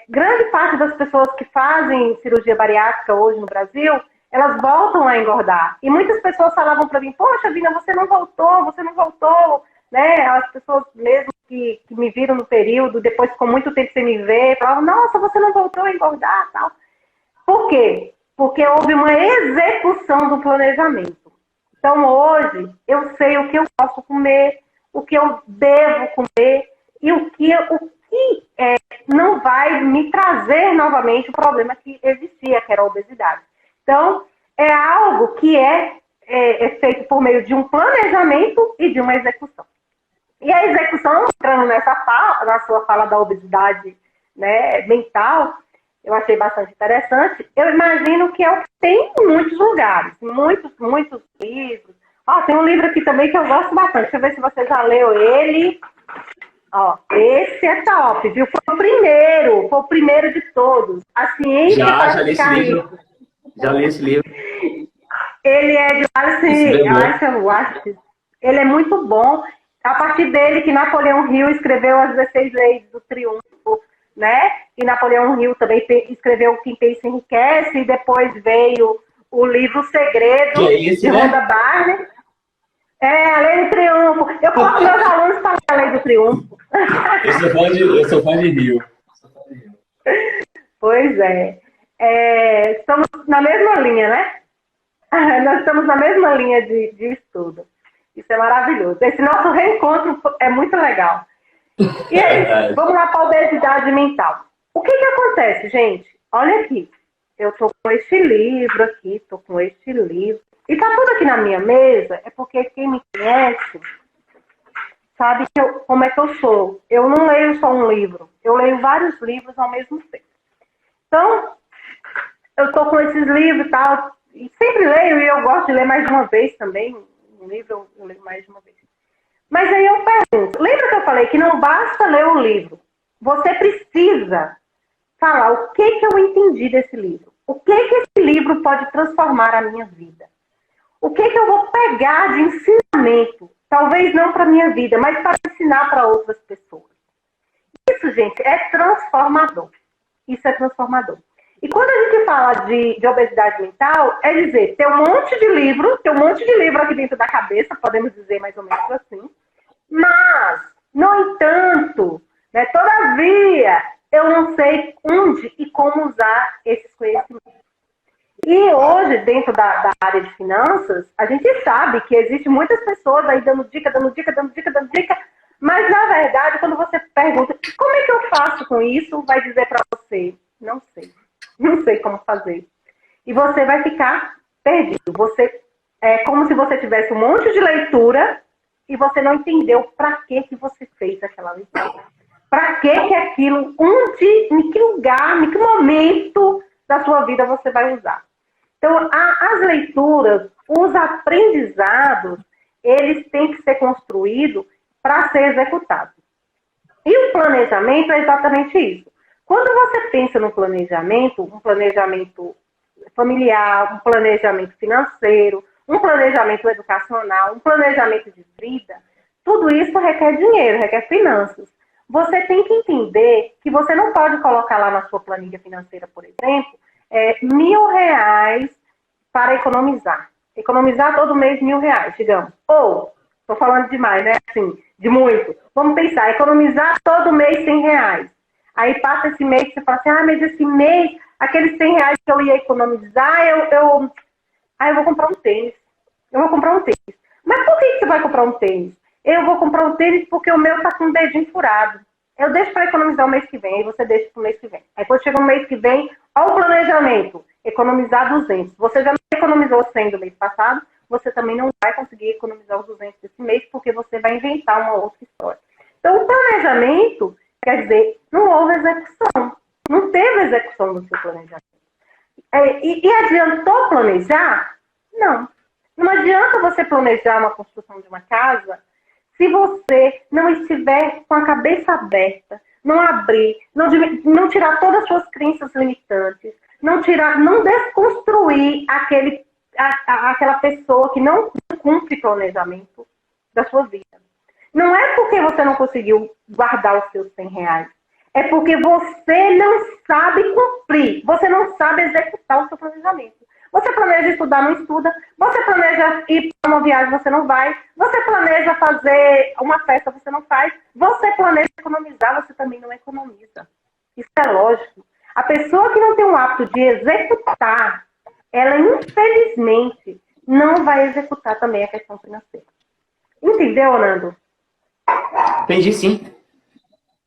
Grande parte das pessoas que fazem cirurgia bariátrica hoje no Brasil, elas voltam a engordar. E muitas pessoas falavam para mim, poxa, Vina, você não voltou, né? As pessoas mesmo que me viram no período, depois ficou muito tempo sem me ver, falavam, nossa, você não voltou a engordar, tal. Por quê? Porque houve uma execução do planejamento. Então, hoje, eu sei o que eu posso comer, o que eu devo comer e o que não vai me trazer novamente o problema que existia, que era a obesidade. Então, é algo que é feito por meio de um planejamento e de uma execução. E a execução, entrando na sua fala da obesidade, né, mental, eu achei bastante interessante. Eu imagino que é o que tem em muitos lugares, muitos livros. Tem um livro aqui também que eu gosto bastante. Deixa eu ver se você já leu ele. Ó, esse é top, viu? Foi o primeiro de todos. A ciência
Já
para
li esse
ficar
livro.
rico.
Já li esse livro.
Ele é de
Esse bem bom.
Alice Watts. Ele é muito bom. A partir dele que Napoleão Hill escreveu as 16 Leis do Triunfo, né? E Napoleão Hill também escreveu Quem Pensa Enriquece, e depois veio o livro Segredo,
Que é esse,
de
né?
Rhonda Byrne. É, a Lei do Triunfo. Eu coloco meus alunos para ler a Lei do Triunfo.
Eu sou fã de Rio.
Pois é. Estamos na mesma linha, né? Nós estamos na mesma linha de estudo. Isso é maravilhoso. Esse nosso reencontro é muito legal. E aí, vamos lá para a obesidade mental. O que acontece, gente? Olha aqui. Eu estou com este livro aqui, estou com este livro. E está tudo aqui na minha mesa, é porque quem me conhece sabe como é que eu sou. Eu não leio só um livro, eu leio vários livros ao mesmo tempo. Então, eu estou com esses livros e tal, e sempre leio, e eu gosto de ler mais de uma vez também. Um livro eu leio mais de uma vez. Mas aí eu pergunto, lembra que eu falei que não basta ler o livro? Você precisa falar o que eu entendi desse livro. O que esse livro pode transformar a minha vida? O que eu vou pegar de ensinamento? Talvez não para a minha vida, mas para ensinar para outras pessoas. Isso, gente, é transformador. Isso é transformador. E quando a gente fala de obesidade mental, é dizer, tem um monte de livro aqui dentro da cabeça, podemos dizer mais ou menos assim. Mas, no entanto, né, todavia, eu não sei onde e como usar esses conhecimentos. E hoje, dentro da área de finanças, a gente sabe que existem muitas pessoas aí dando dica, mas, na verdade, quando você pergunta como é que eu faço com isso, vai dizer para você, não sei como fazer. E você vai ficar perdido. É como se você tivesse um monte de leitura e você não entendeu para que você fez aquela leitura. Para que aquilo, em que lugar, em que momento da sua vida você vai usar. Então, as leituras, os aprendizados, eles têm que ser construídos para ser executados. E o planejamento é exatamente isso. Quando você pensa no planejamento, um planejamento familiar, um planejamento financeiro, um planejamento educacional, um planejamento de vida, tudo isso requer dinheiro, requer finanças. Você tem que entender que você não pode colocar lá na sua planilha financeira, por exemplo, R$1.000 para economizar. Economizar todo mês R$1.000, digamos. Ou, estou falando demais, né? Assim, de muito. Vamos pensar, economizar todo mês R$100. Aí passa esse mês e você fala assim, mas esse mês, aqueles R$100 que eu ia economizar, eu vou comprar um tênis. Eu vou comprar um tênis. Mas por que você vai comprar um tênis? Eu vou comprar um tênis porque o meu está com o dedinho furado. Eu deixo para economizar o mês que vem, aí você deixa para o mês que vem. Aí quando chega o mês que vem, olha o planejamento, economizar 200. Você já não economizou 100 do mês passado, você também não vai conseguir economizar os 200 desse mês, porque você vai inventar uma outra história. Então, o planejamento quer dizer, não houve execução. Não teve execução do seu planejamento. E adiantou planejar? Não. Não adianta você planejar uma construção de uma casa se você não estiver com a cabeça aberta, não abrir, não tirar todas as suas crenças limitantes, não desconstruir aquela pessoa que não cumpre planejamento da sua vida. Não é porque você não conseguiu guardar os seus R$100, é porque você não sabe cumprir, você não sabe executar o seu planejamento. Você planeja estudar, não estuda. Você planeja ir para uma viagem, você não vai. Você planeja fazer uma festa, você não faz. Você planeja economizar, você também não economiza. Isso é lógico. A pessoa que não tem o hábito de executar, ela, infelizmente, não vai executar também a questão financeira. Entendeu, Nando?
Entendi, sim.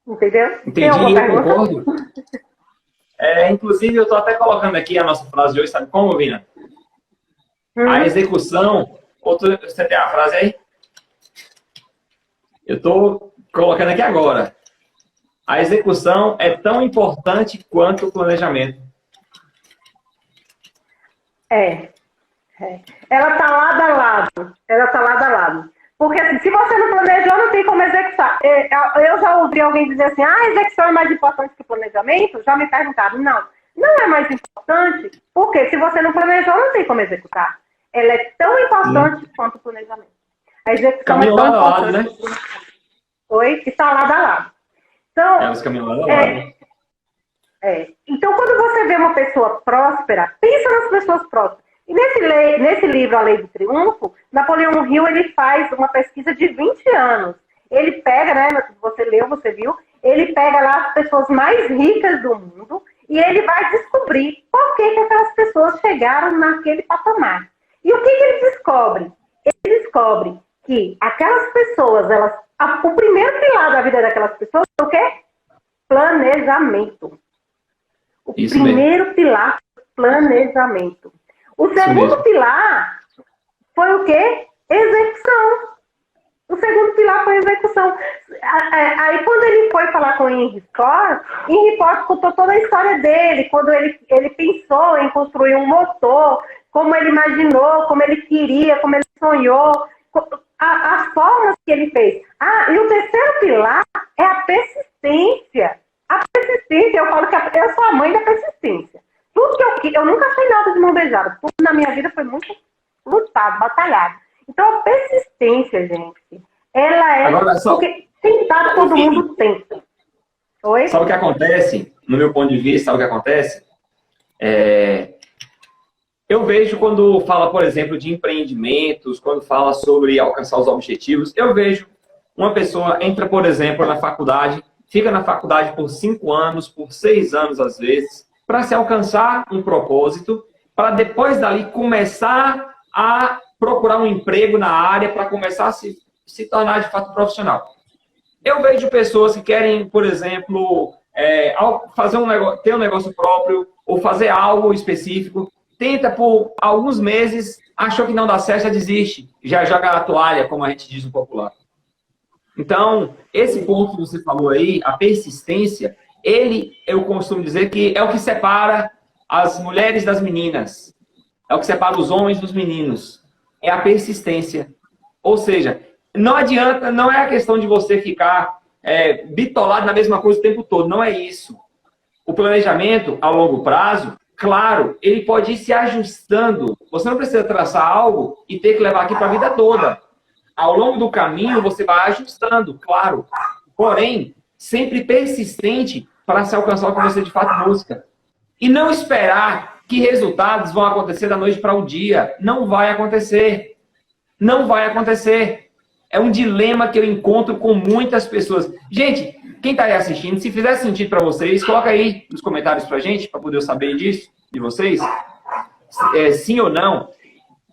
Entendeu?
Entendi e eu concordo. Inclusive, eu estou até colocando aqui a nossa frase de hoje, sabe como, Vina? A execução... Você tem a frase aí? Eu estou colocando aqui agora. A execução é tão importante quanto o planejamento. Ela está lado a lado.
Porque assim, se você não planejou, não tem como executar. Eu já ouvi alguém dizer assim, a execução é mais importante que o planejamento. Já me perguntaram, não. Não é mais importante, porque se você não planejou, não tem como executar. Ela é tão importante quanto o planejamento. A execução
Caminho
é tão
lado a lado,
importante.
né?
Oi? Está lado a lado. Então,
Os caminhos lado a lado.
Então, quando você vê uma pessoa próspera, pensa nas pessoas prósperas. E nesse livro, A Lei do Triunfo, Napoleão Hill ele faz uma pesquisa de 20 anos. Ele pega, né, você leu, você viu, ele pega lá as pessoas mais ricas do mundo e ele vai descobrir por que aquelas pessoas chegaram naquele patamar. E o que ele descobre? Ele descobre que aquelas pessoas, o primeiro pilar da vida daquelas pessoas é o quê? Planejamento. O
Isso
primeiro
mesmo.
pilar, planejamento. O segundo pilar foi o quê? Execução. O segundo pilar foi execução. Aí, quando ele foi falar com o Henry Ford contou toda a história dele, quando ele pensou em construir um motor, como ele imaginou, como ele queria, como ele sonhou, as formas que ele fez. E o terceiro pilar é a persistência. A persistência, eu falo que eu sou a mãe da persistência. Tudo que eu nunca achei nada de mão beijada. Tudo na minha vida foi muito lutado, batalhado. Então, a persistência, gente, ela é...
Agora,
porque tentar todo mundo tenta. Oi?
Sabe o que acontece? No meu ponto de vista, sabe o que acontece? Eu vejo quando fala, por exemplo, de empreendimentos, quando fala sobre alcançar os objetivos, eu vejo uma pessoa entra, por exemplo, na faculdade, fica na faculdade por 5 anos, por 6 anos às vezes, para se alcançar um propósito, para depois dali começar a procurar um emprego na área, para começar a se tornar de fato profissional. Eu vejo pessoas que querem, por exemplo, fazer ter um negócio próprio, ou fazer algo específico, tenta por alguns meses, achou que não dá certo, já desiste, já joga a toalha, como a gente diz no popular. Então, esse ponto que você falou aí, a persistência, eu costumo dizer que é o que separa as mulheres das meninas, é o que separa os homens dos meninos, é a persistência. Ou seja, não adianta, não é a questão de você ficar bitolado na mesma coisa o tempo todo, não é isso. O planejamento a longo prazo, claro, ele pode ir se ajustando. Você não precisa traçar algo e ter que levar aqui para a vida toda. Ao longo do caminho, você vai ajustando, claro. Porém, sempre persistente para se alcançar o que você de fato busca. E não esperar que resultados vão acontecer da noite para o dia. Não vai acontecer. Não vai acontecer. É um dilema que eu encontro com muitas pessoas. Gente, quem está aí assistindo, se fizer sentido para vocês, coloca aí nos comentários para a gente, para poder eu saber disso, de vocês. Sim ou não.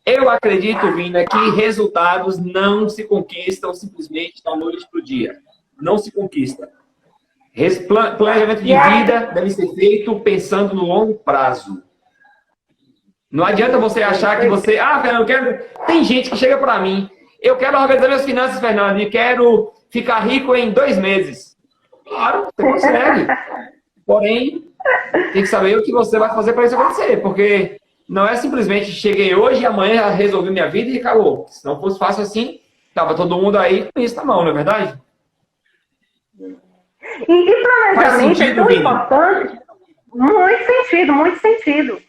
Eu acredito, Vina, que resultados não se conquistam simplesmente da noite para o dia. Não se conquista. Planejamento de vida deve ser feito pensando no longo prazo. Não adianta você achar que você... Fernando, tem gente que chega para mim, eu quero organizar minhas finanças, Fernando, e quero ficar rico em 2 meses. Claro, você consegue. Porém, tem que saber o que você vai fazer para isso acontecer, porque... Não é simplesmente cheguei hoje e amanhã resolvi minha vida e acabou. Se não fosse fácil assim, tava todo mundo aí com isso na mão, não é verdade?
E planejamento é tão importante. Muito sentido, muito sentido.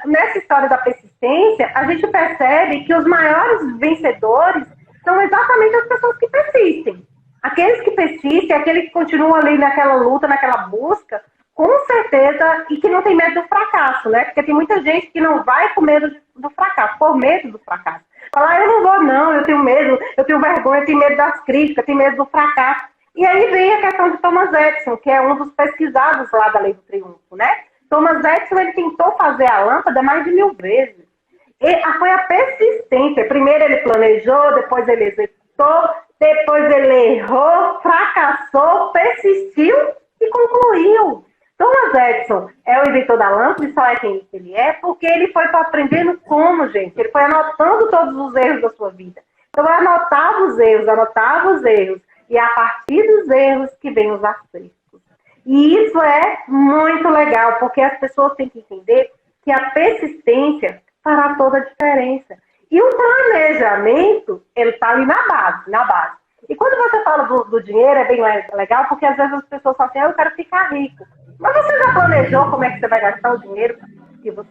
Nessa história da persistência, a gente percebe que os maiores vencedores são exatamente as pessoas que persistem. Aqueles que persistem, aqueles que continuam ali naquela luta, naquela busca, com certeza, e que não tem medo do fracasso, né? Porque tem muita gente que não vai com medo do fracasso, por medo do fracasso. Fala, eu não vou não, eu tenho medo, eu tenho vergonha, eu tenho medo das críticas, eu tenho medo do fracasso. E aí vem a questão de Thomas Edison, que é um dos pesquisados lá da Lei do Triunfo, né? Thomas Edison, ele tentou fazer a lâmpada mais de 1000 vezes. Foi a persistência. Primeiro ele planejou, depois ele executou, depois ele errou, fracassou, persistiu e concluiu. Thomas Edison é o inventor da lâmpada e só é quem ele é porque ele foi aprendendo como, gente. Ele foi anotando todos os erros da sua vida. Então, ele anotava os erros. E é a partir dos erros que vem os acertos. E isso é muito legal, porque as pessoas têm que entender que a persistência fará toda a diferença. E o planejamento, ele está ali na base, na base. E quando você fala do dinheiro, é bem legal, porque às vezes as pessoas falam assim, eu quero ficar rico. Mas você já planejou como é que você vai gastar o dinheiro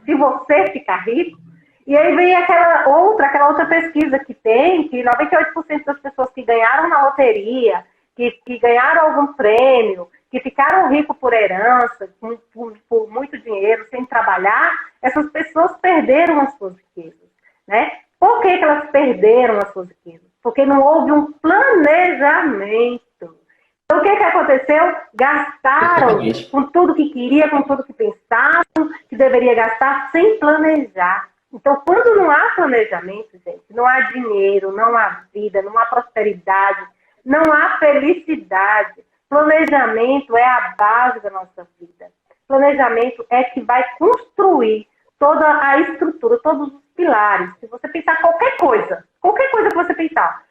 se você ficar rico? E aí vem aquela outra pesquisa que tem, que 98% das pessoas que ganharam na loteria, que ganharam algum prêmio, que ficaram ricos por herança, por muito dinheiro, sem trabalhar, essas pessoas perderam as suas riquezas, né? Por que elas perderam as suas riquezas? Porque não houve um planejamento. Então, o que aconteceu? Gastaram com tudo que queria, com tudo que pensavam, que deveria gastar, sem planejar. Então, quando não há planejamento, gente, não há dinheiro, não há vida, não há prosperidade, não há felicidade. Planejamento é a base da nossa vida. Planejamento é que vai construir toda a estrutura, todos os pilares. Se você pensar qualquer coisa que você pensar.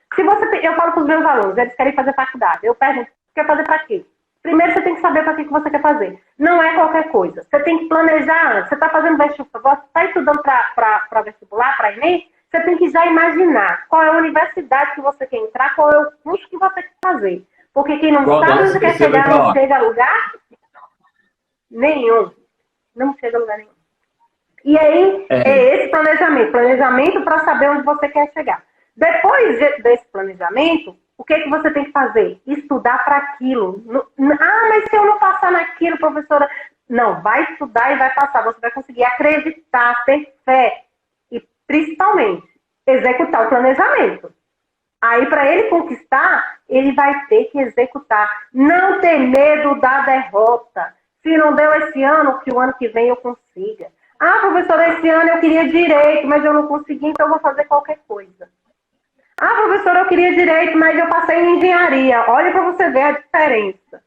Eu falo para os meus alunos, eles querem fazer faculdade. Eu pergunto, quer fazer para quê? Primeiro você tem que saber para que você quer fazer. Não é qualquer coisa. Você tem que planejar antes. Você está fazendo vestibular, você está estudando para vestibular, para Enem, você tem que já imaginar qual é a universidade que você quer entrar, qual é o curso que você quer fazer. Porque quem não sabe onde quer chegar, não chega a lugar nenhum. Não chega a lugar nenhum. E aí, é esse planejamento. Planejamento para saber onde você quer chegar. Depois desse planejamento, o que você tem que fazer? Estudar para aquilo. Mas se eu não passar naquilo, professora... Não, vai estudar e vai passar. Você vai conseguir acreditar, ter fé. E, principalmente, executar o planejamento. Aí, para ele conquistar, ele vai ter que executar. Não ter medo da derrota. Se não deu esse ano, que o ano que vem eu consiga. Ah, professora, esse ano eu queria direito, mas eu não consegui, então eu vou fazer qualquer coisa. Ah, professora, eu queria direito, mas eu passei em engenharia. Olha para você ver a diferença.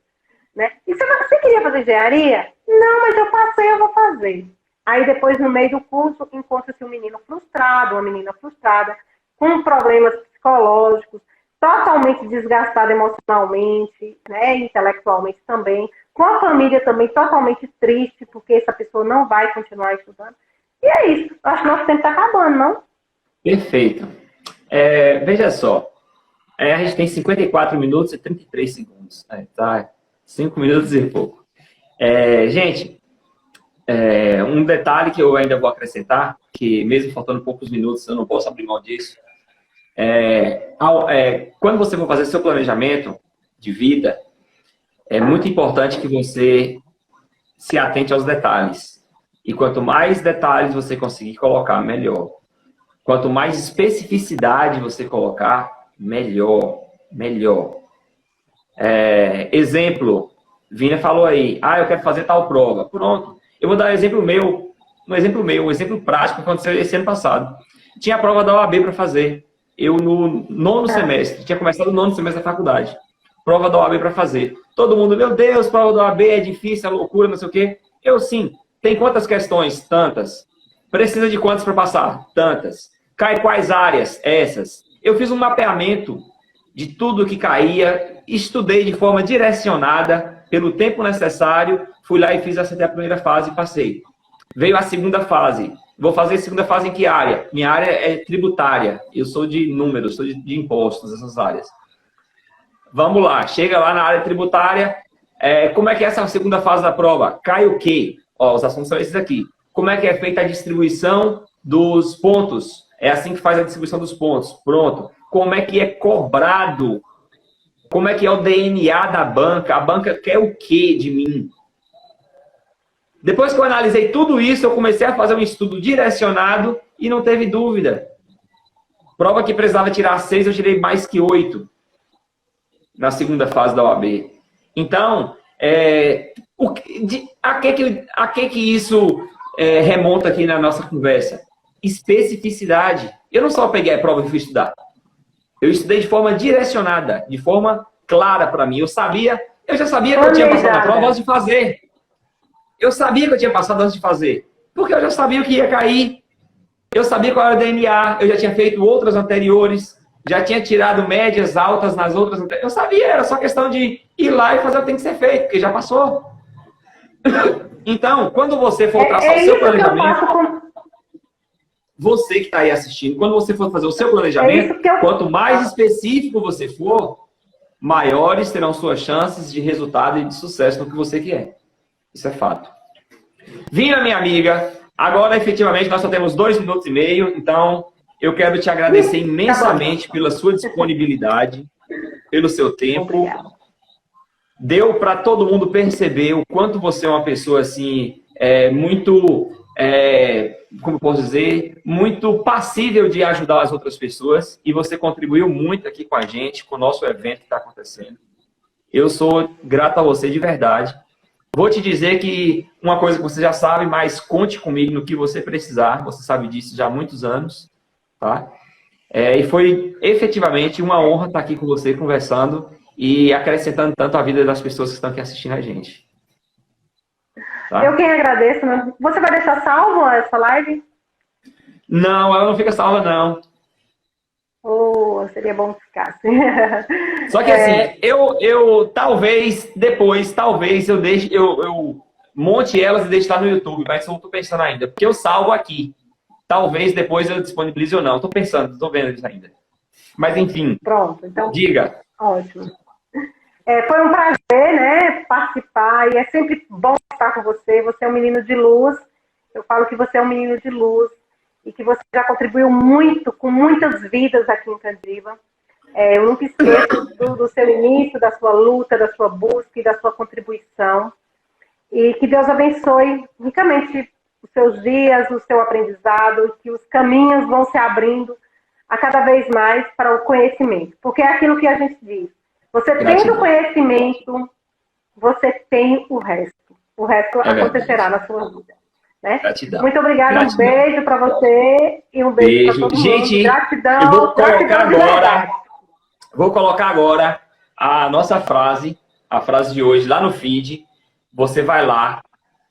Né? E você queria fazer engenharia? Não, mas eu passei, eu vou fazer. Aí depois, no meio do curso, encontra-se um menino frustrado, uma menina frustrada, com problemas psicológicos, totalmente desgastado emocionalmente, né, intelectualmente também, com a família também totalmente triste, porque essa pessoa não vai continuar estudando. E é isso. Eu acho que nosso tempo está acabando, não?
Perfeito. Veja só. A gente tem 54 minutos e 33 segundos. Tá? 5 minutos e pouco. Gente, um detalhe que eu ainda vou acrescentar, que mesmo faltando poucos minutos, eu não posso abrir mão disso. Quando você for fazer seu planejamento de vida, é muito importante que você se atente aos detalhes. E quanto mais detalhes você conseguir colocar, melhor. Quanto mais especificidade você colocar, melhor. Exemplo, Vina falou aí, eu quero fazer tal prova. Pronto. Eu vou dar um exemplo prático que aconteceu esse ano passado. Tinha a prova da OAB para fazer. Eu, no 9º semestre, tinha começado o 9º semestre da faculdade. Prova da OAB para fazer. Todo mundo, meu Deus, prova da OAB é difícil, é loucura, não sei o quê. Eu, sim. Tem quantas questões? Tantas. Precisa de quantas para passar? Tantas. Cai quais áreas? Essas. Eu fiz um mapeamento de tudo que caía, estudei de forma direcionada, pelo tempo necessário, fui lá e fiz até a primeira fase e passei. Veio a segunda fase. Vou fazer a segunda fase em que área? Minha área é tributária. Eu sou de números, sou de impostos, essas áreas. Vamos lá, chega lá na área tributária. Como é que é essa segunda fase da prova? Cai o quê? Os assuntos são esses aqui. Como é que é feita a distribuição dos pontos? É assim que faz a distribuição dos pontos. Pronto. Como é que é cobrado? Como é que é o DNA da banca? A banca quer o quê de mim? Depois que eu analisei tudo isso, eu comecei a fazer um estudo direcionado e não teve dúvida. Prova que precisava tirar 6, eu tirei mais que 8 na segunda fase da OAB. Então, a que isso remonta aqui na nossa conversa? Especificidade. Eu não só peguei a prova e fui estudar. Eu estudei de forma direcionada, de forma clara para mim. Eu já sabia que eu tinha passado na prova antes de fazer. Eu sabia que eu tinha passado antes de fazer. Porque eu já sabia o que ia cair. Eu sabia qual era o DNA. Eu já tinha feito outras anteriores. Já tinha tirado médias altas nas outras anteriores. Eu sabia, era só questão de ir lá e fazer o que tem que ser feito, porque já passou. Então, quando você for traçar o seu planejamento... você que está aí assistindo, quando você for fazer o seu
É
planejamento,
isso que eu...
quanto mais específico você for, maiores serão suas chances de resultado e de sucesso no que você quer. Isso é fato. Vina, minha amiga, agora efetivamente nós só temos 2 minutos e meio, então eu quero te agradecer imensamente pela sua disponibilidade, pelo seu tempo.
Obrigada.
Deu para todo mundo perceber o quanto você é uma pessoa assim, muito, como eu posso dizer, muito passível de ajudar as outras pessoas, e você contribuiu muito aqui com a gente, com o nosso evento que está acontecendo. Eu sou grato a você de verdade. Vou te dizer que uma coisa que você já sabe, mas conte comigo no que você precisar, você sabe disso já há muitos anos, tá? E foi efetivamente uma honra estar aqui com você conversando e acrescentando tanto a vida das pessoas que estão aqui assistindo a gente. Tá?
Eu quem agradeço. Né? Você vai deixar salvo essa live?
Não, ela não fica salva, não.
Oh, seria bom que ficasse.
Só que assim, eu talvez, depois, eu monte elas e deixe lá no YouTube, mas eu não estou pensando ainda, porque eu salvo aqui. Talvez depois eu disponibilize ou não. Estou pensando, estou vendo isso ainda. Mas enfim,
Pronto, então.
Diga.
Ótimo. Foi um prazer, né, participar, e é sempre bom estar com você. Você é um menino de luz. Eu falo que você é um menino de luz e que você já contribuiu muito, com muitas vidas aqui em Candiba. Eu nunca esqueço do seu início, da sua luta, da sua busca e da sua contribuição. E que Deus abençoe ricamente os seus dias, o seu aprendizado, e que os caminhos vão se abrindo a cada vez mais para o conhecimento. Porque é aquilo que a gente diz. Você tendo conhecimento, você tem o resto. O resto acontecerá na sua vida. Né?
Gratidão.
Muito obrigada.
Gratidão.
Um beijo para você e um beijo para todo mundo.
Gente,
gratidão.
Eu vou colocar
gratidão
vou colocar agora a nossa frase, a frase de hoje lá no feed. Você vai lá,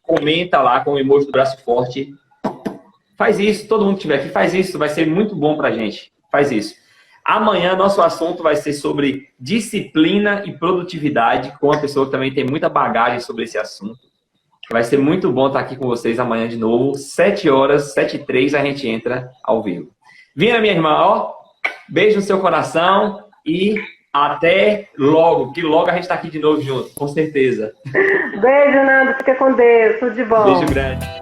comenta lá com o emoji do braço forte. Faz isso, todo mundo que estiver aqui, faz isso, vai ser muito bom pra gente. Faz isso. Amanhã nosso assunto vai ser sobre disciplina e produtividade, com uma pessoa que também tem muita bagagem sobre esse assunto. Vai ser muito bom estar aqui com vocês amanhã de novo. 7 horas, 7h03, a gente entra ao vivo. Vina, minha irmã, ó. Beijo no seu coração e até logo, que logo a gente está aqui de novo junto, com certeza.
Beijo, Nando. Fica com Deus. Tudo de bom.
Beijo grande.